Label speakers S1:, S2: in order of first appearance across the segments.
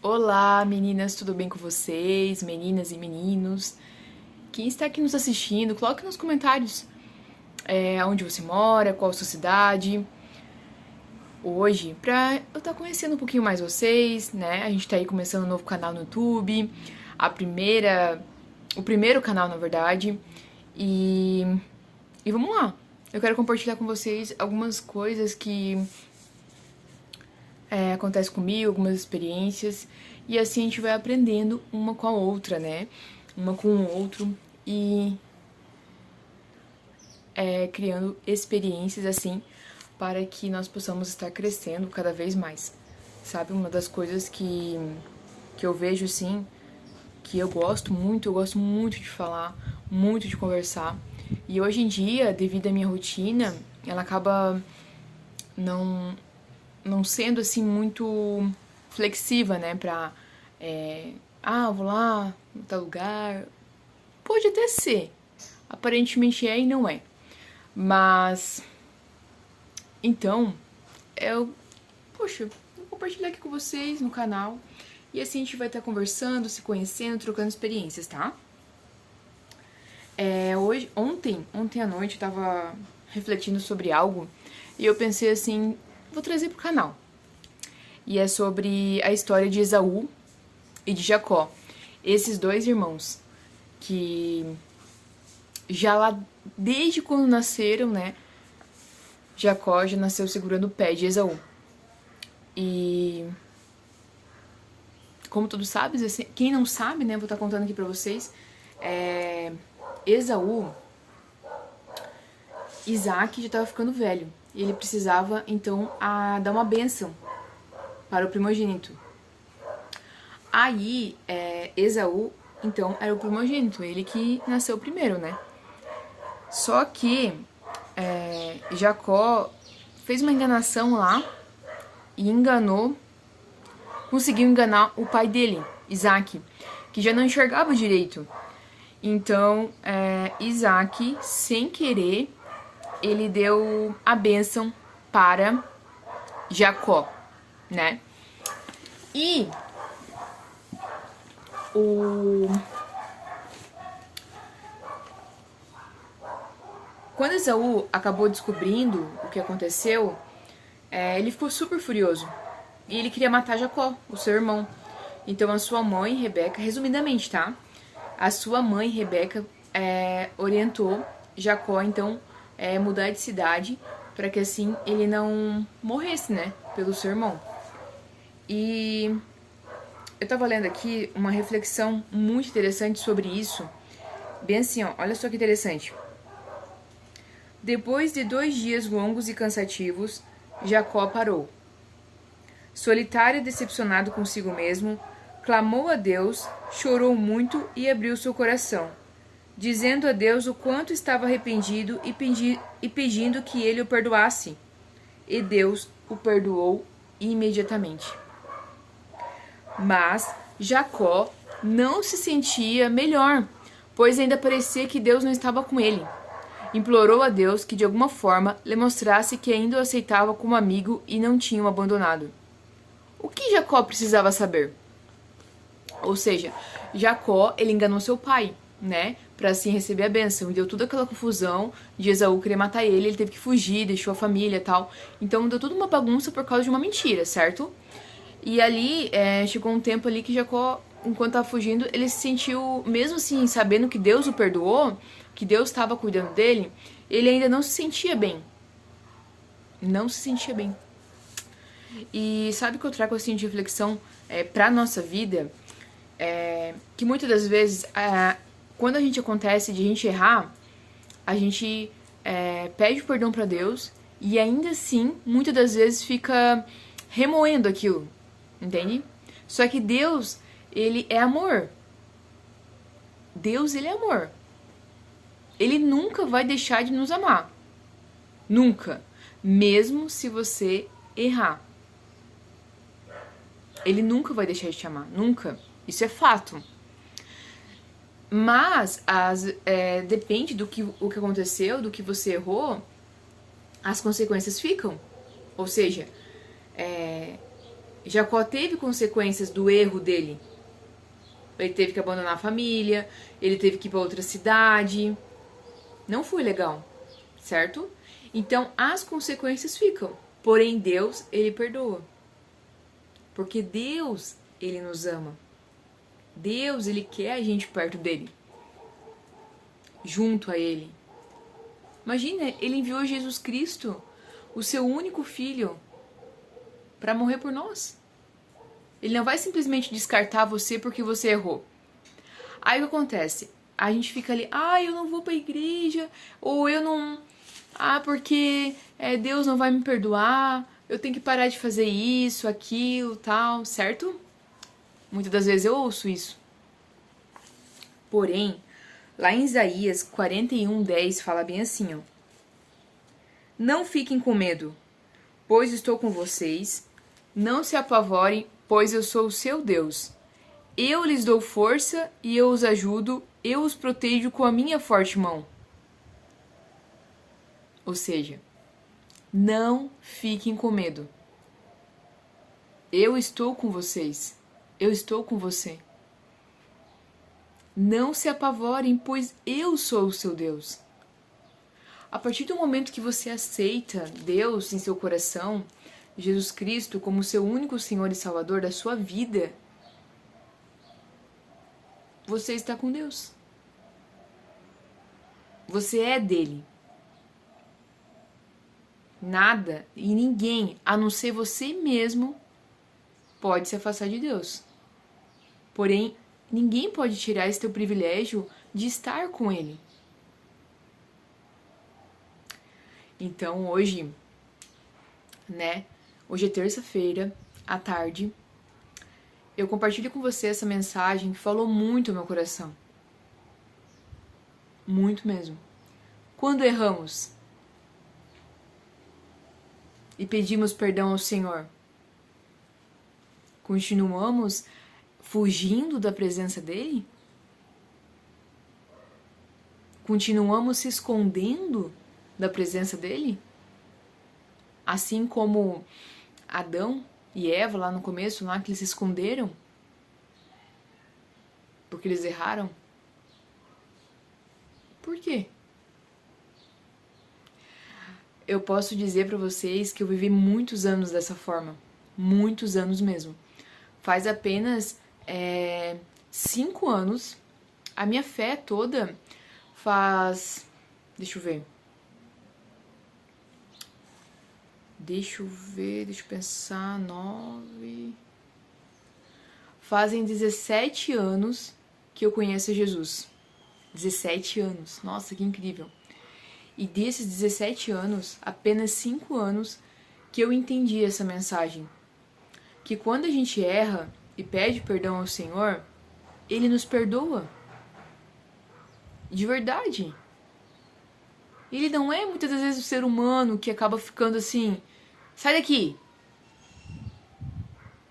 S1: Olá, meninas, tudo bem com vocês? Meninas e meninos. Quem está aqui nos assistindo, coloque nos comentários onde você mora, qual a sua cidade. Hoje, pra eu estar conhecendo um pouquinho mais vocês, né? A gente tá aí começando um novo canal no YouTube, o primeiro canal, na verdade. E vamos lá. Eu quero compartilhar com vocês algumas coisas que acontece comigo, algumas experiências, e assim a gente vai aprendendo uma com a outra, né? Uma com o outro e criando experiências assim para que nós possamos estar crescendo cada vez mais. Sabe, uma das coisas que eu vejo assim, que eu gosto muito de falar, muito de conversar. E hoje em dia, devido à minha rotina, ela acaba não sendo assim muito flexível, né, pra vou lá, em tal lugar. Pode até ser, aparentemente é e não é. Mas, então, vou compartilhar aqui com vocês no canal. E assim a gente vai estar conversando, se conhecendo, trocando experiências, tá? Ontem à noite eu tava refletindo sobre algo e eu pensei assim, vou trazer pro canal. E é sobre a história de Esaú e de Jacó. Esses dois irmãos que já lá desde quando nasceram, né? Jacó já nasceu segurando o pé de Esaú. E como todos sabem, assim, quem não sabe, né, vou estar contando aqui pra vocês, Esaú, Isaac já estava ficando velho e ele precisava então dar uma bênção para o primogênito. Aí Esaú então era o primogênito, ele que nasceu primeiro, né? Só que Jacó fez uma enganação lá e conseguiu enganar o pai dele, Isaac, que já não enxergava direito. Então, Isaac, sem querer, ele deu a bênção para Jacó, né? E quando Esaú acabou descobrindo o que aconteceu, ele ficou super furioso. E ele queria matar Jacó, o seu irmão. Então a sua mãe, Rebeca, resumidamente, tá? A sua mãe, Rebeca, orientou Jacó, então, mudar de cidade para que assim ele não morresse, né? Pelo seu irmão. E eu tava lendo aqui uma reflexão muito interessante sobre isso. Bem assim, ó, olha só que interessante. Depois de 2 dias longos e cansativos, Jacó parou. Solitário e decepcionado consigo mesmo, clamou a Deus, chorou muito e abriu seu coração, dizendo a Deus o quanto estava arrependido e pedindo que ele o perdoasse. E Deus o perdoou imediatamente. Mas Jacó não se sentia melhor, pois ainda parecia que Deus não estava com ele. Implorou a Deus que de alguma forma lhe mostrasse que ainda o aceitava como amigo e não tinha o abandonado. O que Jacó precisava saber? Ou seja, Jacó, ele enganou seu pai, né? Pra assim receber a bênção. E deu toda aquela confusão de Esaú querer matar ele teve que fugir, deixou a família e tal. Então deu toda uma bagunça por causa de uma mentira, certo? E ali, chegou um tempo ali que Jacó, enquanto estava fugindo, ele se sentiu, mesmo assim, sabendo que Deus o perdoou, que Deus estava cuidando dele, ele ainda não se sentia bem. Não se sentia bem. E sabe o que eu trago assim de reflexão pra nossa vida? Que muitas das vezes, quando a gente acontece de a gente errar, a gente pede perdão pra Deus e ainda assim, muitas das vezes fica remoendo aquilo, entende? Só que Deus, ele é amor. Deus, ele é amor. Ele nunca vai deixar de nos amar. Nunca. Mesmo se você errar. Ele nunca vai deixar de te amar. Nunca. Isso é fato. Mas depende o que aconteceu, do que você errou, as consequências ficam. Ou seja, Jacó teve consequências do erro dele. Ele teve que abandonar a família, ele teve que ir para outra cidade. Não foi legal, certo? Então as consequências ficam. Porém, Deus, ele perdoa. Porque Deus, ele nos ama. Deus, ele quer a gente perto dele. Junto a ele. Imagina, ele enviou Jesus Cristo, o seu único filho, para morrer por nós. Ele não vai simplesmente descartar você porque você errou. Aí o que acontece? A gente fica ali, eu não vou pra igreja, ou eu não... porque Deus não vai me perdoar, eu tenho que parar de fazer isso, aquilo, tal, certo? Muitas das vezes eu ouço isso. Porém, lá em Isaías 41:10 fala bem assim, ó. Não fiquem com medo, pois estou com vocês. Não se apavorem, pois eu sou o seu Deus. Eu lhes dou força e eu os ajudo, eu os protejo com a minha forte mão. Ou seja, não fiquem com medo. Eu estou com vocês. Eu estou com você. Não se apavorem, pois eu sou o seu Deus. A partir do momento que você aceita Deus em seu coração, Jesus Cristo como seu único Senhor e Salvador da sua vida, você está com Deus. Você é dele. Nada e ninguém, a não ser você mesmo, pode se afastar de Deus. Porém, ninguém pode tirar esse teu privilégio de estar com ele. Então hoje, hoje é terça-feira, à tarde, eu compartilho com você essa mensagem que falou muito ao meu coração. Muito mesmo. Quando erramos e pedimos perdão ao Senhor, continuamos fugindo da presença dele? Continuamos se escondendo da presença dele? Assim como Adão e Eva lá no começo, lá que eles se esconderam porque eles erraram? Por quê? Eu posso dizer pra vocês que eu vivi muitos anos dessa forma. Muitos anos mesmo. Faz apenas 5 anos. A minha fé toda faz... Deixa eu pensar... 9... Fazem 17 anos que eu conheço Jesus. 17 anos. Nossa, que incrível. E desses 17 anos, apenas 5 anos que eu entendi essa mensagem. Que quando a gente erra e pede perdão ao Senhor, Ele nos perdoa. De verdade. Ele não é muitas das vezes o ser humano que acaba ficando assim, sai daqui.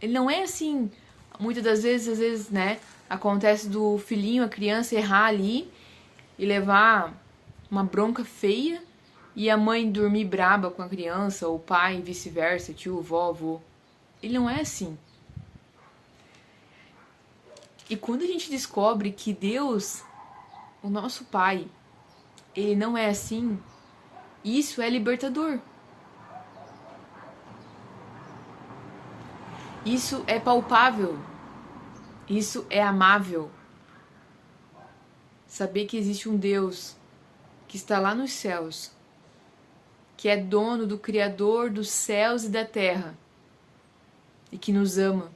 S1: Ele não é assim, muitas das vezes, às vezes, acontece do filhinho, a criança errar ali e levar uma bronca feia e a mãe dormir braba com a criança, ou o pai, vice-versa, tio, vó, avô. Ele não é assim. E quando a gente descobre que Deus, o nosso Pai, Ele não é assim, isso é libertador. Isso é palpável. Isso é amável. Saber que existe um Deus que está lá nos céus, que é dono do Criador dos céus e da terra, e que nos ama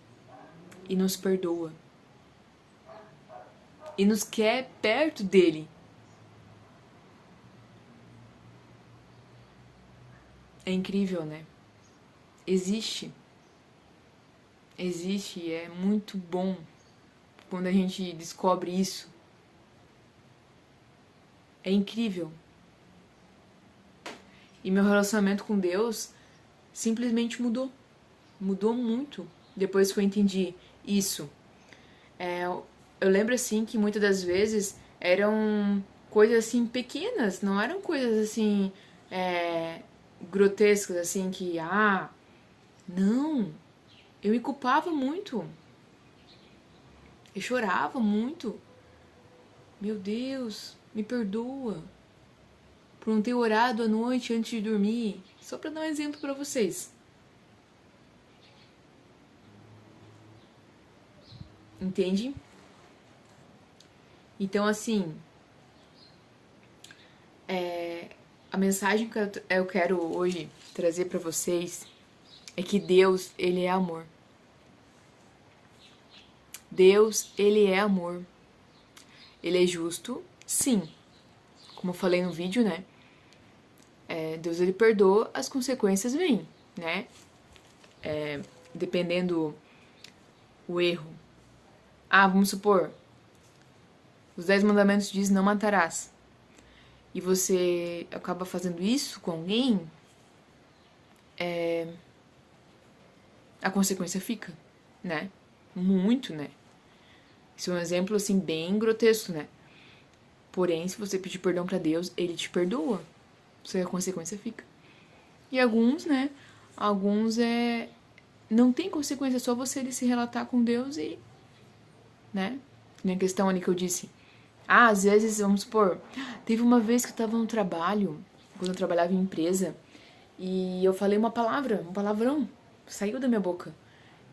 S1: e nos perdoa. E nos quer perto dele. É incrível, né? Existe e é muito bom quando a gente descobre isso. É incrível. E meu relacionamento com Deus simplesmente mudou. Mudou muito depois que eu entendi isso. Eu lembro assim que muitas das vezes eram coisas assim pequenas, não eram coisas assim grotescas, assim que, não. eu me culpava muito. Eu chorava muito. Meu Deus, me perdoa por não ter orado à noite antes de dormir. Só para dar um exemplo para vocês. Entende? Então, assim, a mensagem que eu quero hoje trazer para vocês é que Deus, Ele é amor. Deus, Ele é amor. Ele é justo, sim. Como eu falei no vídeo, né? Deus, Ele perdoa, as consequências vêm, né? Dependendo o erro. Vamos supor, os 10 mandamentos dizem não matarás. E você acaba fazendo isso com alguém, a consequência fica, né? Muito, né? Isso é um exemplo, assim, bem grotesco, né? Porém, se você pedir perdão pra Deus, Ele te perdoa. Só que a consequência fica. E alguns, né? Alguns não tem consequência, é só você se relatar com Deus e... né? Na questão ali que eu disse. Às vezes, vamos supor, teve uma vez que eu tava no trabalho, quando eu trabalhava em empresa, e eu falei uma palavra, um palavrão, saiu da minha boca.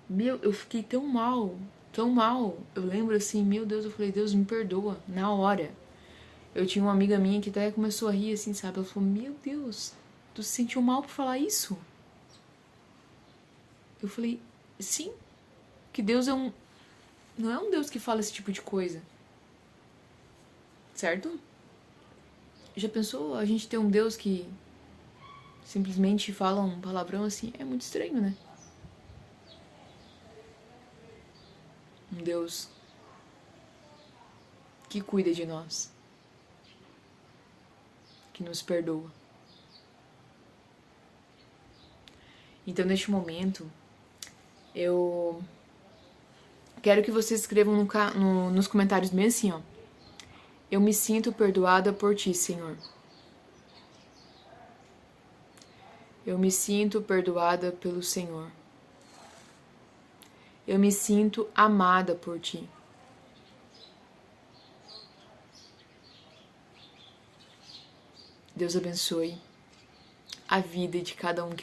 S1: Meu, eu fiquei tão mal, tão mal. Eu lembro assim, meu Deus, eu falei, Deus, me perdoa, na hora. Eu tinha uma amiga minha que até começou a rir assim, sabe? Ela falou, meu Deus, tu se sentiu mal por falar isso? Eu falei, sim, que Deus não é um Deus que fala esse tipo de coisa. Certo? Já pensou a gente ter um Deus que simplesmente fala um palavrão assim? É muito estranho, né? Um Deus que cuida de nós, que nos perdoa. Então, neste momento, eu quero que vocês escrevam nos comentários bem assim, ó. Eu me sinto perdoada por ti, Senhor. Eu me sinto perdoada pelo Senhor. Eu me sinto amada por ti. Deus abençoe a vida de cada um que